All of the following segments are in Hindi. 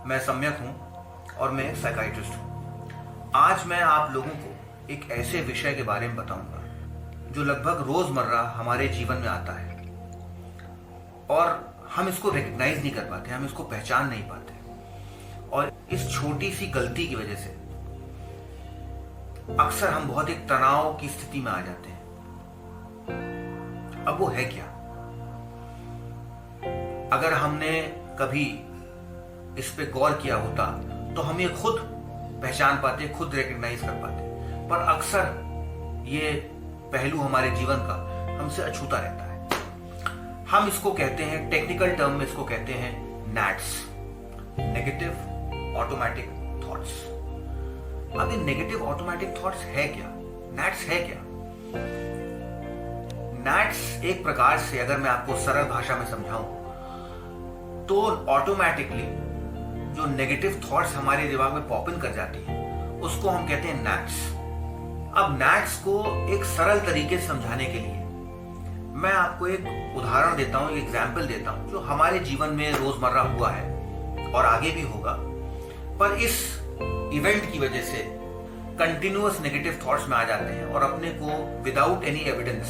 मैं सम्यक हूँ और मैं एक साइकाइट्रिस्ट हूँ। आज मैं आप लोगों को एक ऐसे विषय के बारे में बताऊंगा जो लगभग रोजमर्रा हमारे जीवन में आता है और हम इसको रिकग्नाइज नहीं कर पाते, हम इसको पहचान नहीं पाते और इस छोटी सी गलती की वजह से अक्सर हम बहुत एक तनाव की स्थिति में आ जाते हैं। अब वो है क्या? अगर हमने कभी इस पे गौर किया होता तो हम ये खुद पहचान पाते, खुद रिकग्नाइज कर पाते, पर अक्सर ये पहलू हमारे जीवन का हमसे अछूता रहता है। हम इसको कहते हैं, टेक्निकल टर्म में इसको कहते हैं नैट्स, नेगेटिव ऑटोमेटिक थॉट्स। अब ये नेगेटिव ऑटोमेटिक थॉट्स है क्या? नैट्स है क्या? नैट्स एक प्रकार से, अगर मैं आपको सरल भाषा में समझाऊं तो ऑटोमेटिकली जो नेगेटिव थॉट्स हमारे दिमाग में पॉप इन कर जाती हैं उसको हम कहते हैं नैट्स। अब नैट्स को एक सरल तरीके से समझाने के लिए मैं आपको एक उदाहरण देता हूं, एक एग्जाम्पल देता हूं जो हमारे जीवन में रोजमर्रा हुआ है और आगे भी होगा, पर इस इवेंट की वजह से कंटिन्यूअस नेगेटिव थॉट्स में आ जाते हैं और अपने को विदाउट एनी एविडेंस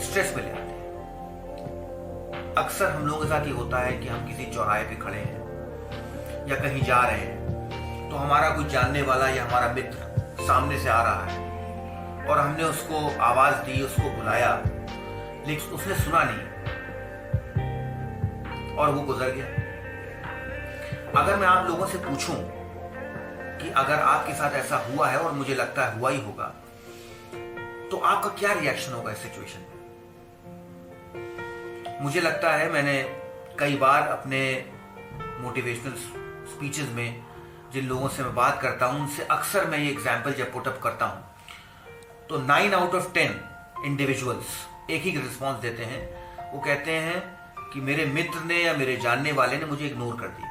स्ट्रेस में ले आते हैं। अक्सर हम लोगों के साथ ये होता है कि हम किसी चौराहे पे खड़े हैं या कहीं जा रहे हैं तो हमारा कोई जानने वाला या हमारा मित्र सामने से आ रहा है और हमने उसको आवाज दी, उसको बुलाया, लेकिन उसने सुना नहीं और वो गुजर गया। अगर मैं आप लोगों से पूछूं कि अगर आपके साथ ऐसा हुआ है, और मुझे लगता है हुआ ही होगा, तो आपका क्या रिएक्शन होगा इस सिचुएशन में? मुझे लगता है मैंने कई बार अपने मोटिवेशनल स्पीचेस में जिन लोगों से मैं बात करता हूं उनसे अक्सर मैं ये एग्जाम्पल जब पुटअप करता हूं तो 9 आउट ऑफ 10 इंडिविजुअल्स एक ही रिस्पॉन्स देते हैं। वो कहते हैं कि मेरे मित्र ने या मेरे जानने वाले ने मुझे इग्नोर कर दिया।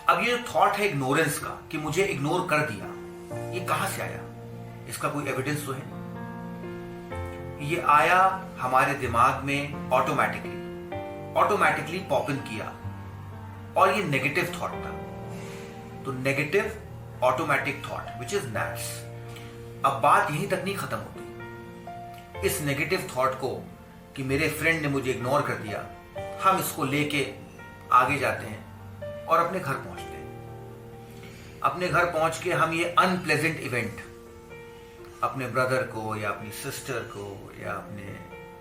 अब ये थॉट है इग्नोरेंस का कि मुझे इग्नोर कर दिया, ये कहां से आया? इसका कोई एविडेंस तो है? ये आया हमारे दिमाग में ऑटोमेटिकली पॉप इन किया और ये नेगेटिव थॉट था। तो negative automatic thought which is nits. अब बात यहीं तक नहीं खत्म होती। इस नेगेटिव थॉट को कि मेरे फ्रेंड ने मुझे इग्नोर कर दिया, हम इसको लेके आगे जाते हैं और अपने घर पहुंचते हैं। अपने घर पहुंच के हम ये अनप्लेजेंट इवेंट अपने ब्रदर को या अपनी सिस्टर को या अपने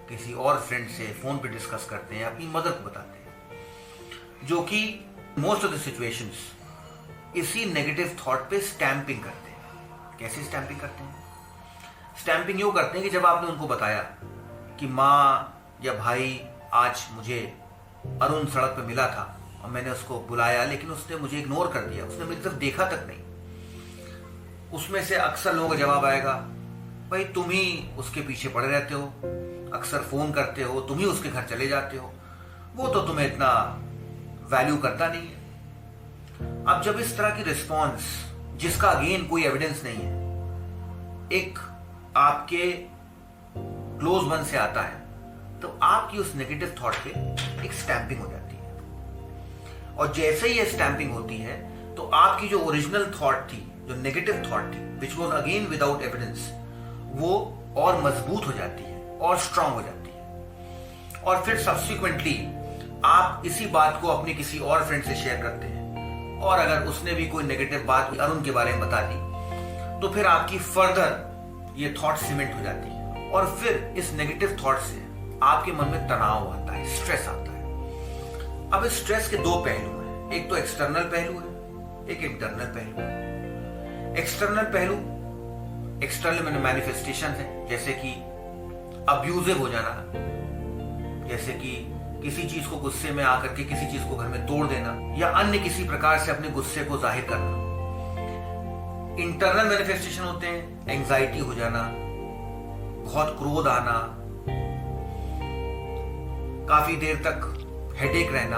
किसी और फ्रेंड से फोन पे डिस्कस करते हैं, अपनी मदर को बताते हैं, जो कि मोस्ट ऑफ द सिचुएशंस इसी नेगेटिव थॉट पे स्टैंपिंग करते हैं। कैसे स्टैंपिंग करते हैं? स्टैंपिंग यूं करते हैं कि जब आपने उनको बताया कि माँ या भाई आज मुझे अरुण सड़क पे मिला था और मैंने उसको बुलाया लेकिन उसने मुझे इग्नोर कर दिया, उसने मेरी तरफ देखा तक नहीं, उसमें से अक्सर लोगों का जवाब आएगा, भाई तुम ही उसके पीछे पड़े रहते हो, अक्सर फोन करते हो, तुम ही उसके घर चले जाते हो, वो तो तुम्हें इतना वैल्यू करता नहीं है। अब जब इस तरह की रिस्पॉन्स जिसका अगेन कोई एविडेंस नहीं है एक आपके क्लोज वन से आता है तो आपकी उस नेगेटिव थॉट पे एक स्टैंपिंग हो जाती है और जैसे ही ये स्टैंपिंग होती है तो आपकी जो ओरिजिनल थॉट थी, जो नेगेटिव थॉट थी which was again without evidence, वो और मजबूत हो जाती है और स्ट्रांग हो जाती है और फिर सब्सिक्वेंटली आप इसी बात को अपने किसी और फ्रेंड से शेयर करते हैं और अगर उसने भी कोई नेगेटिव बात अरुण के बारे में बता दी तो फिर आपकी फर्दर ये थॉट सीमेंट हो जाती है और फिर इस नेगेटिव थॉट से आपके मन में तनाव आता है, स्ट्रेस आता है। अब इस स्ट्रेस के दो पहलू हैं, एक तो एक्सटर्नल पहलू है, एक इंटरनल पहलू है। एक्सटर्नल मैंने मैनिफेस्टेशन है, जैसे कि अब्यूजिव हो जाना, जैसे कि किसी चीज को गुस्से में आकर के किसी चीज को घर में तोड़ देना या अन्य किसी प्रकार से अपने गुस्से को जाहिर करना। इंटरनल मैनिफेस्टेशन होते हैं एंजाइटी हो जाना, बहुत क्रोध आना, काफी देर तक हेडेक रहना।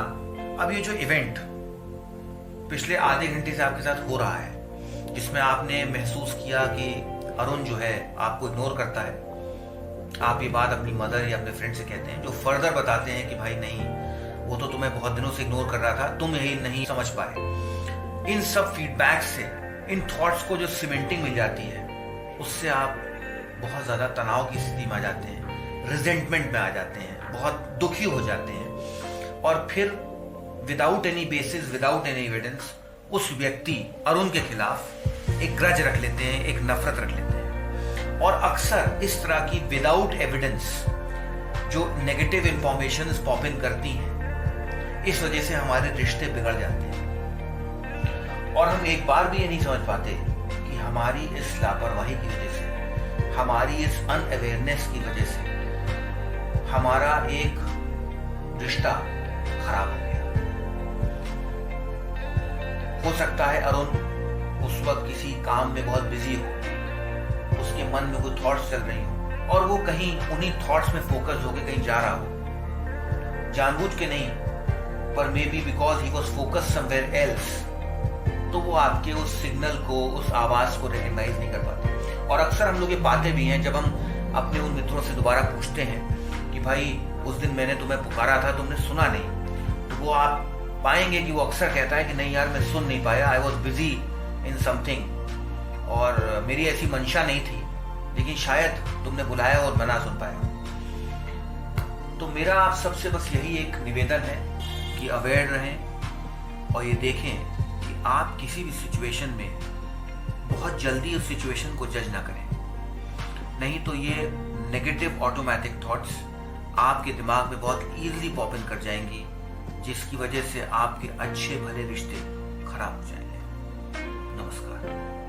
अब ये जो इवेंट पिछले आधे घंटे से आपके साथ हो रहा है जिसमें आपने महसूस किया कि अरुण जो है आपको इग्नोर करता है, आप ये बात अपनी मदर या अपने फ्रेंड से कहते हैं, जो फर्दर बताते हैं कि भाई नहीं, वो तो तुम्हें बहुत दिनों से इग्नोर कर रहा था, तुम यही नहीं समझ पाए। इन सब फीडबैक से, इन थॉट्स को जो सीमेंटिंग मिल जाती है, उससे आप बहुत ज़्यादा तनाव की स्थिति में आ जाते हैं, रिजेंटमेंट में आ जाते हैं, बहुत दुखी हो जाते हैं, और फिर without any basis, without any evidence उस व्यक्ति अरुण के खिलाफ एक ग्रज रख लेते हैं, एक नफरत रख लेते हैं। और अक्सर इस तरह की विदाउट एविडेंस जो नेगेटिव इंफॉर्मेशन पॉप इन करती हैं, इस वजह से हमारे रिश्ते बिगड़ जाते हैं। और हम एक बार भी ये नहीं समझ पाते कि हमारी इस लापरवाही की वजह से, हमारी इस अनअवेयरनेस की वजह से हमारा एक रिश्ता खराब हो गया। हो सकता है अरुण उस वक्त किसी काम में बहुत बिजी हो, उसके मन में कोई थॉट्स चल रही हो, और वो कहीं उन्हीं थॉट्स में फोकस होकर कहीं जा रहा हो, जानबूझ के नहीं, पर may be because he was focus somewhere else, तो वो आपके उस सिग्नल को, उस आवाज को रिकॉग्नाइज नहीं कर पाते। और अक्सर हम लोग ये पाते भी हैं, जब हम अपने उन मित्रों से दोबारा पूछते हैं कि भाई उस दिन मैंने तुम्हें पुकारा था, तुमने सुना नहीं, तो वो आप पाएंगे कि वो अक्सर कहता है कि नहीं यार, मैं सुन नहीं पाया, I was busy in something, और मेरी ऐसी मंशा नहीं थी, लेकिन शायद तुमने बुलाया और मैं ना सुन पाया। तो मेरा आप सबसे बस यही एक निवेदन है कि अवेयर रहें और ये देखें कि आप किसी भी सिचुएशन में बहुत जल्दी उस सिचुएशन को जज ना करें, नहीं तो ये नेगेटिव ऑटोमेटिक थॉट्स आपके दिमाग में बहुत इजीली पॉप इन कर जाएंगी, जिसकी वजह से आपके अच्छे भले रिश्ते खराब हो जाएंगे। नमस्कार।